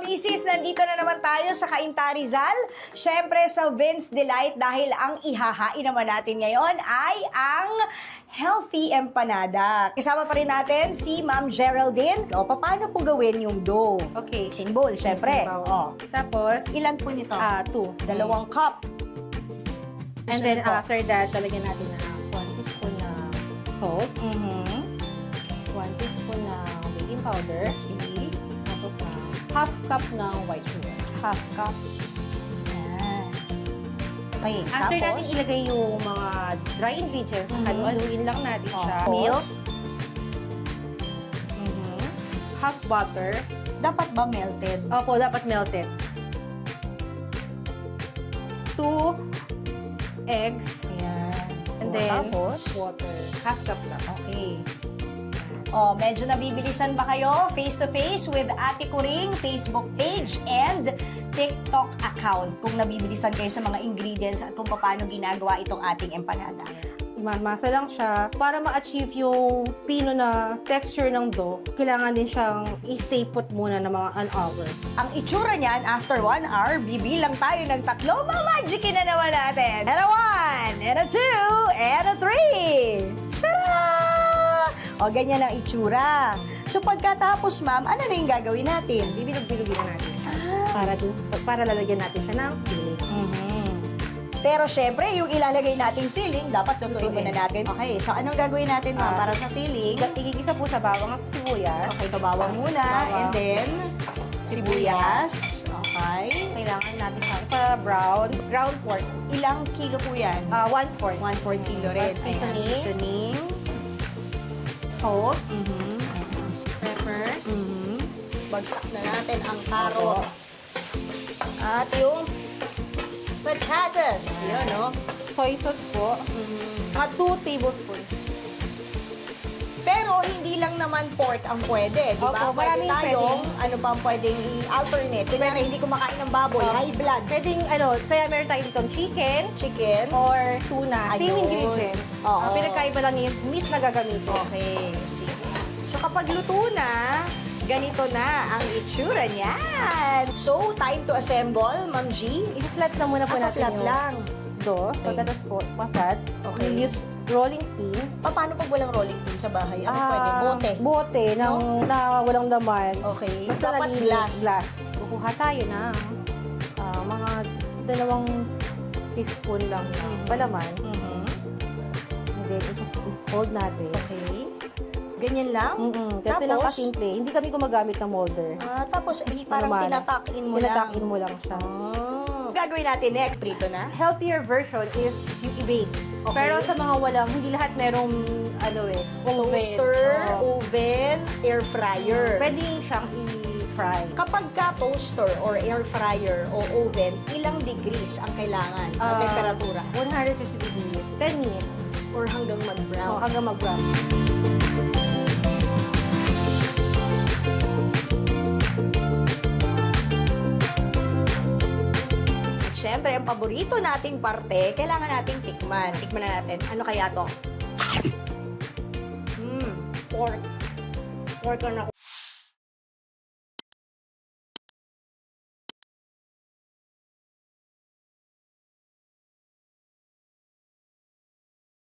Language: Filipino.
misis, nandito na naman tayo sa Cainta Rizal. Siyempre sa Vince Delight dahil ang ihahain naman natin ngayon ay ang healthy empanada. Kasama pa rin natin si Ma'am Geraldine. O, paano po gawin yung dough? Okay. Mixing bowl, siyempre. O. Tapos, Ilan po nito? 2. 2 cup. And then, Sunod po. after that, talagyan natin na 1 teaspoon na salt, 1 teaspoon na baking powder, Okay. tapos na half cup ng white sugar. Half cup. Yan. Okay, After tapos? natin ilagay yung mga dry ingredients, halu-haluin lang natin siya. Tapos? Milk, half butter. Dapat ba melted? Opo, dapat melted. 2 eggs. Ayan. And then, Tapos? water. Half cup lang. Okay. Oh, medyo nabibilisan ba kayo face-to-face with Ate Kuring Facebook page and TikTok account kung nabibilisan kayo sa mga ingredients at kung paano ginagawa itong ating empanada. Mamasa lang siya. Para ma-achieve yung pino na texture ng dough, kailangan din siyang i-stay put muna ng mga an hour. Ang itsura niyan, after 1 hour, bibilang tayo ng 3. Mamagicin na naman natin. And a 1, and a 2, and a 3. Tara! O, ganyan ang itsura. So, pagkatapos, ma'am, ano na yung gagawin natin? Bibilog-bilogin na natin siya. Para lalagyan natin siya ng filling. Pero syempre, yung ilalagay nating filling, dapat tutuin muna natin. Okay, so anong gagawin natin, ma'am, para sa filling? Igigisa po sa bawang at sibuyas. Okay, so bawang muna, and then sibuyas. Okay. Kailangan natin siya pa-brown. Ground pork. Ilang kilo po yan? 1/4. 1/4 kilo rin. Ayan, Seasoning. seasoning. Salt. Pepper. Bagsak na natin ang carrot. At yung patatas. Yun, no? Soy sauce po. Mga 2 tablespoons. Pero hindi lang naman pork ang pwede, di ba? Opo, Pwede maraming tayong, pwedeng- ano pa ang pwedeng i-alternate. Kunyari, hindi kumakain ng baboy, high blood, Pwedeng, kaya meron tayo ditong chicken chicken. or tuna. Same Ayun. ingredients. Oo. Ang pinagkaiba lang yung meat na gagamitin. Okay, sige. So kapag luto na, ganito na ang itsura niyan. So, time to assemble, Ma'am G. I-flat na muna po natin Flat yung lang. dough. Pagkatas po, pa-flat. Okay. We'll use rolling pin. Paano pag walang rolling pin sa bahay? Ano pwede? Bote? Bote na walang laman. Okay. Basta Dapat nalinis, glass. glass. Kukuha tayo ng mga 2 teaspoon lang na palaman. And then, i-fold natin. Okay. Ganyan lang? Ganito lang Tapos? kasimple. Hindi kami gumagamit ng molder. Tapos parang Normal. tinatakin mo lang. Tinatakin mo lang siya. Gagawin natin next. Prito na? Healthier version is yung i-bake. Okay. Pero sa mga walang, hindi lahat merong, oven. Toaster, Oo. oven, air fryer. Pwede siyang i-fry. Kapag ka toaster or air fryer o oven, ilang degrees ang kailangan na temperatura? 150 degrees. 10 minutes. Or hanggang mag-brown? Hanggang mag-brown. At syempre, ang paborito nating parte, kailangan nating tikman. Tikman na natin. Ano kaya to? Pork. Pork na